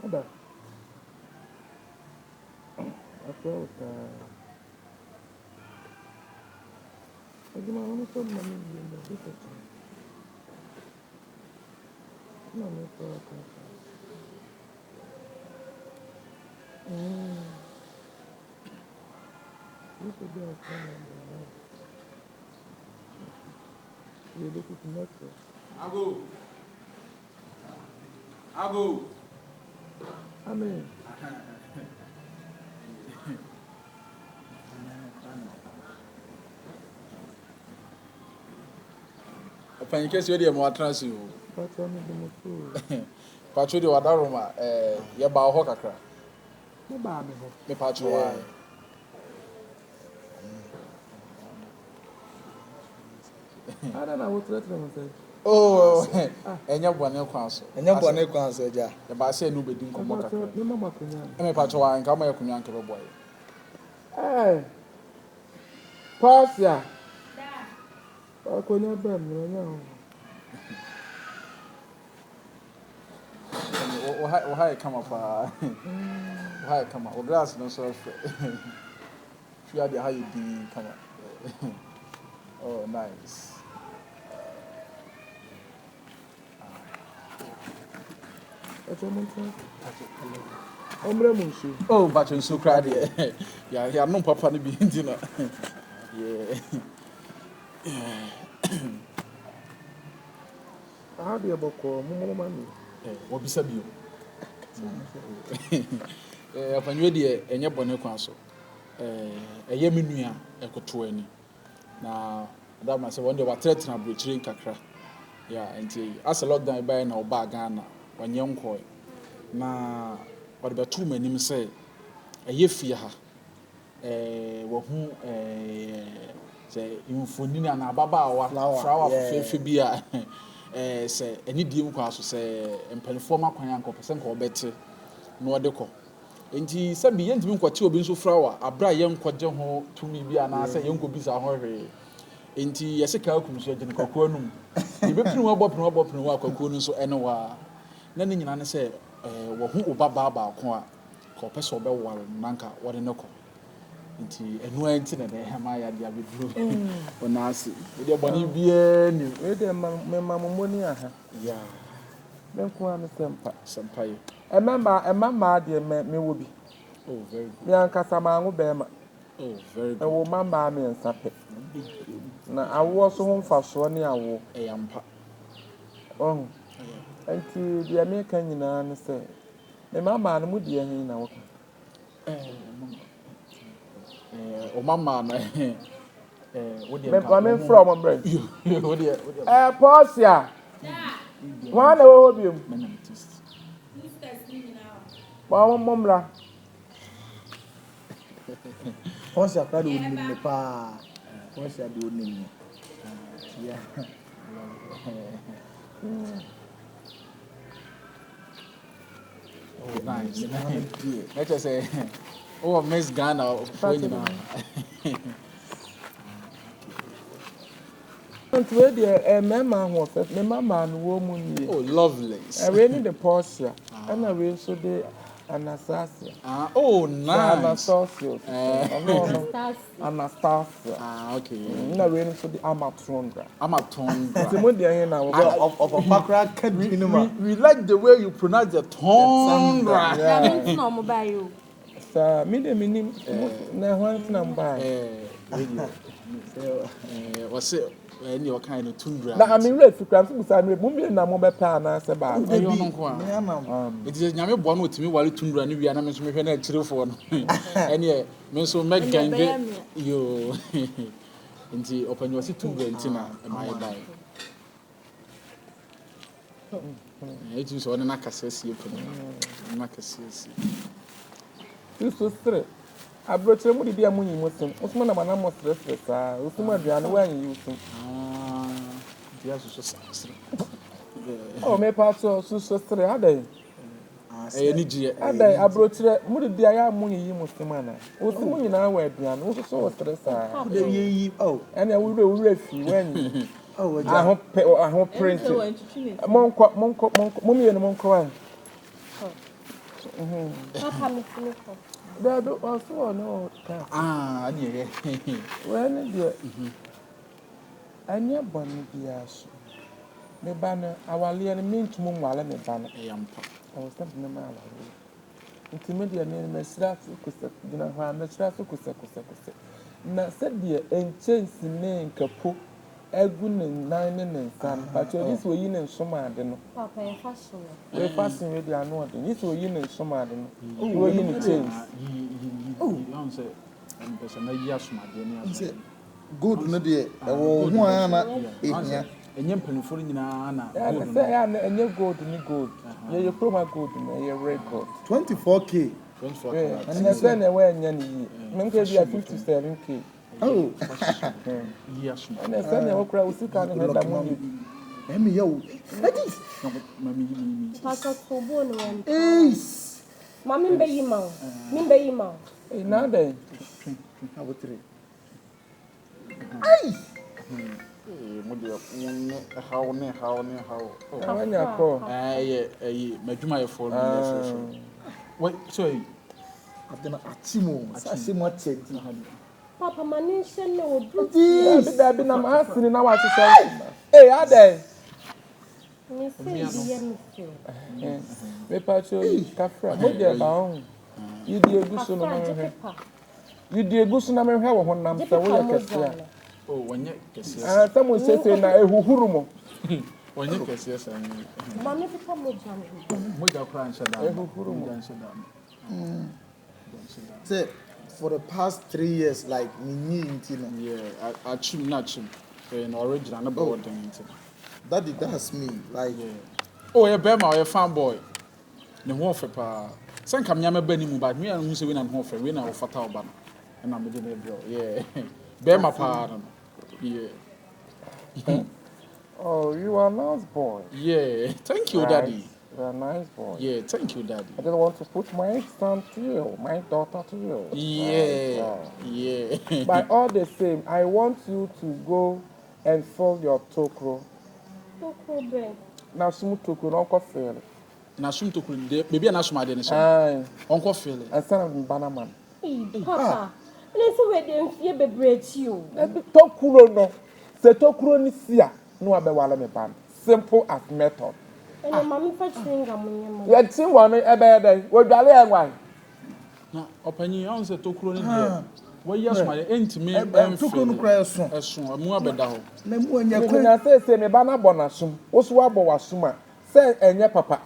Ada. Akwai ta. Adwuma no so na me bi na bi ta. Na me ko ka. This will be a fun one. You look at the next one. Ago. Amen. In case you're more transfer. What's on the motor? Patro de Wadaroma, Yeboah Hokakra. No, Bammy. Me Patro. I don't know what to say. Oh, and your one council. And your one council, yeah. The Basse no be doing Comoca. Remember, Me Patro and come here, Kunyanka boy. hey, pause ya. I couldn't have no. Why come up? Why come up? Glass no so. If you had the high D, come up. Oh, nice. Oh, but you're so crowded. Yeah, I'm no papa to be in dinner. Yeah. How do you call money? What be said you? Upon you, dear, and your bonnet council. A yeminia, a cotuani. Now, that must have one day what threatened a butchering cacra. Yeah, and as a lot down by now, Bagana, one young coy. Na what about 2 men say a year fear who say infunina na baba wa flower fibia say any dim kwaso say empanifoma kwan anko pesen ko bete no odeko enti sabi yentimi nkwati obi nso flower abra yenkwaje ho tumi bia na say yenko bisa ho hwe enti yesika akumso agene kokko anum ibepinu abopinu akwakuo no so ene wa na ne nyina ne say wo hu obaba ba ko a ko pese obeware nanka wode ne ko nti enu anti na de hema ya dia bedru ona ase de boni bia ni We de mamoni aha ya den ko an sempa yo mama de me wo bi oh very good me ankasa ma ngo be ma oh very good e wo mama me nsape na awo so ho mfaso ne awo yampa oh anti dia me kan nyina ne se me mama no mu de hin na wo o mama na wo de nka me from bread wo de pause ya one o bi wa momra Once I cried with me, pa. Once I do name. Yeah. Oh, nice. Let's just say, oh, Miss Ghana, mama no wo mu ni oh, lovely. We need the Porsche and we so the Anastasia. Oh, nice. Anastasia. Okay. Na we so the Tundra. We like the way you pronounce the Tundra. That means no mobile. Sir, me na one number. What's it? Any kind of Tundra. Na I mean ready to come beside me. Mummy na mo bepa na se ba. It is nyame bo no timi wale Tundra ni wi na me so me hwe na chirefo no. Ene me so make gange yo. Nti opanyo si Tundra nti na e mai bai. It is one na kasesi epanyo. Na kasesi. This straight. Abrochire mu di amunyi musum. Osuma na mana mo stress ah. Osuma aduane wa anyi usum. Dia so stress. Oh, me pa so stress adai. Ni gie. Adai abrochire mu di aya amunyi musum ana. Osuma nyina wa aduane. Oso so stress ah. Yi oh. Ene wure fi wen. Oh, I hope print. Monko. Mummy no monko. Papa, me feel it. There be also no. Yeah. When dear, and your bonny bias. Me banner, our Lian mean to moon while me banner. I was something in my life. Intermediate name, Mesra, you know, why Mesra, na said dear, and change the name Capo, a good and 9 and son, but this were in and summer, then. Papa, you're fashion. We're passing with the annoyed, this were in and summer, then. Oh, we're in a change. You don't say, and there's a yes, my dear. Good, no dear. One, and you're paying for in Anna. And you're gold, and you gold. You're promo gold, and you're red gold. 24K. 24K. And then send away and Yanni. Maybe 57K. Oh, yes, and then send your crowd, we can't have that money. Emmy, yo. Pastor Sobon, Ace. Mammy Bayman, Mimbayman. Hey, now then. How about 3? How? When you call, Majuma for me. Wait, sorry. I've done a Timo. I see what said. Papa, my nation, no, I've been asking now what to say. Hey, are they? Me pacho kafra mo de ba ho you dey egusu no me you dey egusu na me hwe wo honam se wo ye kese oh wonye kese tamu sese na ehuhuru mo wonye kese sa mami papa mo jam mo ja kra nshada ehuhuru mo Say, for the past 3 years, like me, yeah, I chim not chim. In original, no board. Daddy, that's me. Like, yeah. Oh, you're Bema, you're a fanboy. The warfare pa. Some come yama Benny, but me and who's win and warfare, winner of Fatal Ban. And I'm a bro. Yeah. Bema pa. Yeah. Oh, you are a nice boy. Yeah. Thank you, Daddy. You're a nice boy. Yeah, thank you, Daddy. I just want to put my son to you, my daughter to you. Yeah. Yeah. But all the same, I want you to go and fill your tokro. Tokro bread. Now, some tokro, Uncle Phil. Now, soon to maybe an asthma didn't Aye. Uncle Phil. And son of Bannerman. Papa, let's wait and fear the bread you. Tokro no. Se tokro ni sia, no abewale me ban. Simple as method. And your mommy fetching a money. You see one ebe dey. We dwale en wan. Na opani on se tokro ni dey. What yes my entime tokro no cry so. Esun amu abeda ho. Na mu anya Me na say me ba na bona sum. Wo so abo wasum a. Say enye papa.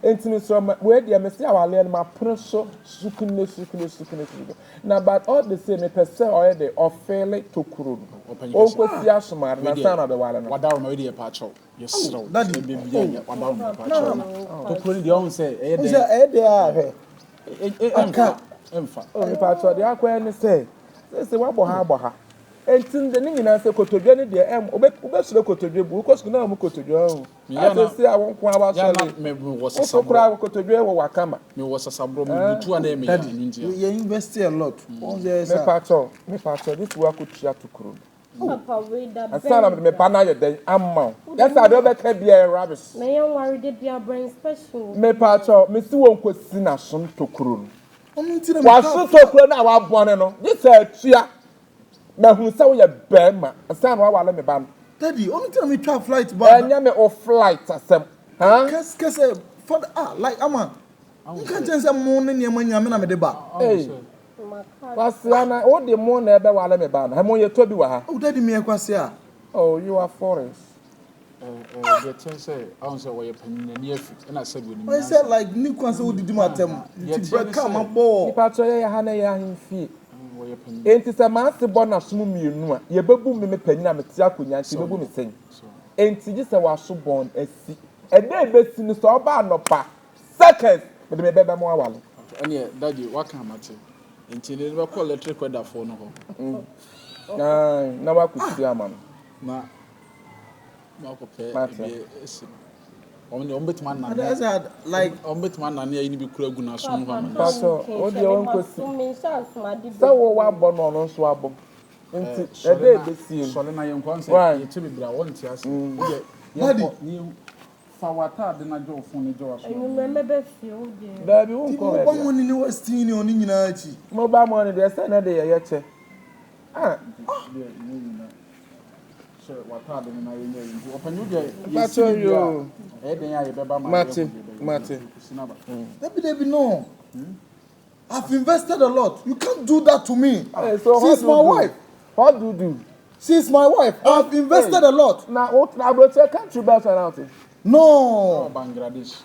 Entini so we dey me say awale en ma preso sukune. Na but all the same me pese already ofele tokro. O kwesi asumar na say na be wale no. Wadawo ma we dey pa cho. Yes, no. Daddy, wadawo ma pa cho. Tokro ni dey on say e dey. Say e dey a Emfa. Oh, me pa cho dey akwa ni say wabo ha. Entin de ni nyina say kotodwe ni de obesuro kotodwe bu ko sukuna mu kotodwe ho. Ase say awon ko aba so le. Me was so kura kotodwe wo wakama. Me was sabro me butu na me you invest a lot. Me pa cho this work could share to crew. Papa, wait that. Asana me pa na ye den amma. Yes I do be ka bia rubbish. Me yan worry dey bia brain special. Me pa cho me si won kwesi na som to crew. Wa Wa so to crew na wa bone no. This atua na hu say we bema asan wa wale me ban Daddy, only time me try flight back. enya me o flight asem Cause for like ama you can just say mo ne niam nyame na me de ba. Hey wasiana o de mo na ebe wale me ban ha mo ye to bi wa ha. Oh daddy me kwase a. Oh you are forest. The thing say I don't say we pan na afi na sabi ni. I said like ni kwase wo didi matem. Ti break am abo. Ni pa cho ye ha na ye ahemfie. Enti se ma se bo na som mienu a ye bebu me panyina me ti akonya nti bebu me sen. Enti gi se wa so bon asi. E dey besi ni so ba anopa. Seconds me be bebe mo awale. Anya daddy what can matter? Enti ne be call electric weather for no ho. Na wa kusi ama no. Na ko pe be esi. On bet man na. Like on bet man na ya ni bi kura gu na so ho ma. Paso o de on kosi. Sa wo wa bo no no so abo. Enti e dey besi. So le na ye nkwan say ye che bibra won ti ase. Daddy Fawata de na jo phone jo aso. You remember feel there. Baby, won't Mo ba mo ni was teen oni nyina achi. Mobile money, they say na dey ye. Ah. So wata de na ye nyi. Open you dey. That's you. Den ya ye beba ma. Martin. Debbie, no. I've invested a lot. You can't do that to me. Hey, so she's my wife. What do you do? She's my wife. I've invested a lot. Now, what now, bro? Country bells around. No. Bangladesh.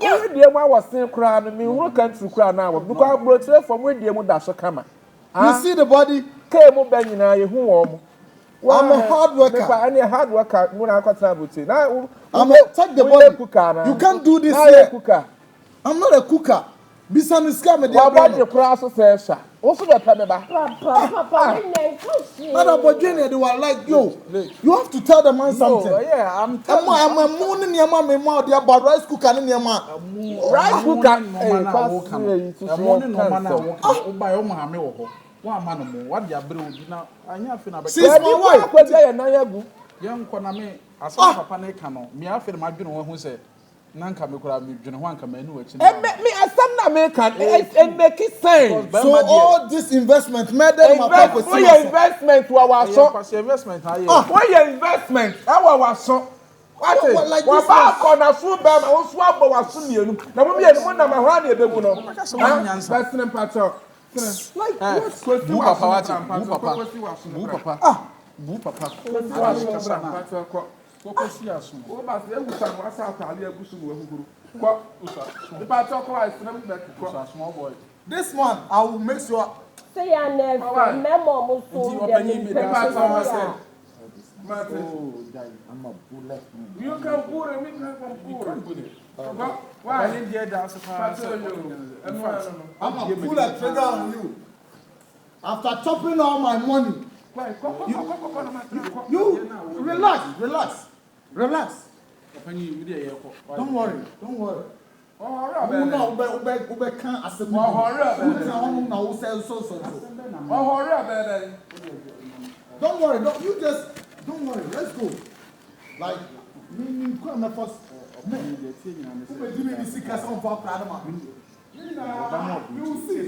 Yeah, the one was saying crown. I mean, what country crown now? Because bro, from where the one that's so come. You see the body? Came up banging now. You who I'm a hard worker. I'm a hard worker. When I got time with you now, take the body. You can't do this here. I'm not a cooker. Bisan is coming. What your class says, sir? Also, the Papa. Madam Bojene, they were like, yo, you have to tell the man something. Yeah, I'm a moon in your mom, but rice cooker in your man. Rice cooker. She's my wife. Young Koname, as Papa Nekano, me after my general who said, Nanka Mikura, Junwanka Menu. And make me a son American and make it sense. So all this investment made them for your investment to our son. Investment, for your investment, our son. What like this? On a food bam, I was swap our son. Now, we are one of my honey, the one. That's an patrol. Like what? Boo Papa. Small boy. This one, I will make sure. Say I never memo I'm a bullet. You can put it, we can put it. Why? I'm a bullet trigger on you. After chopping all my money. You relax. Don't worry. Don't worry. Don't worry. Let's go. Like me come first. You will see.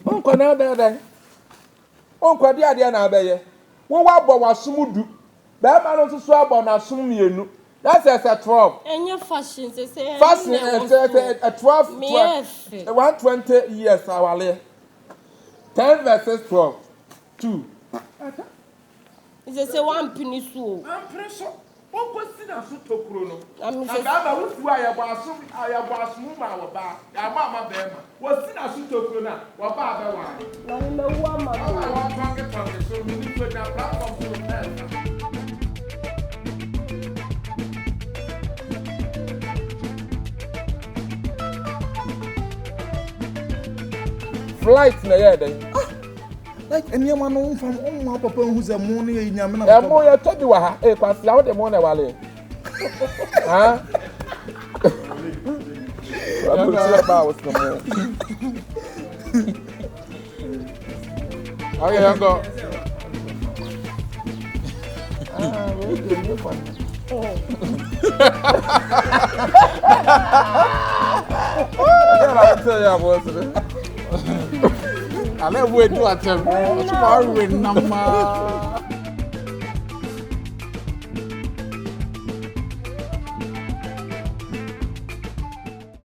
Uncle, now there. Uncle, the idea now, baby. What was Sumudu? That man also swab on a Sumienu. That's a 12. And your fashion, they say, fashion a 12, 120 years, our lay. 10 verses 12. 2. It's a one penny soul. I'm pretty sure. One question I should talk chrono. I'm why I was Mama, Mamma Bema. What's in a shoot of chrono? What Baba one? No one, I want to get so we need to that platform to the flight na yeah then. Like any man on from my papa who's a money in Yamina. Yeah, more you told you ha. Eh, kwasi how the money wale. Huh? I'm not sure about what's going on. Okay, I'm go. We're doing new one. I'll tell you about it. I let we do at them. Tomorrow we number.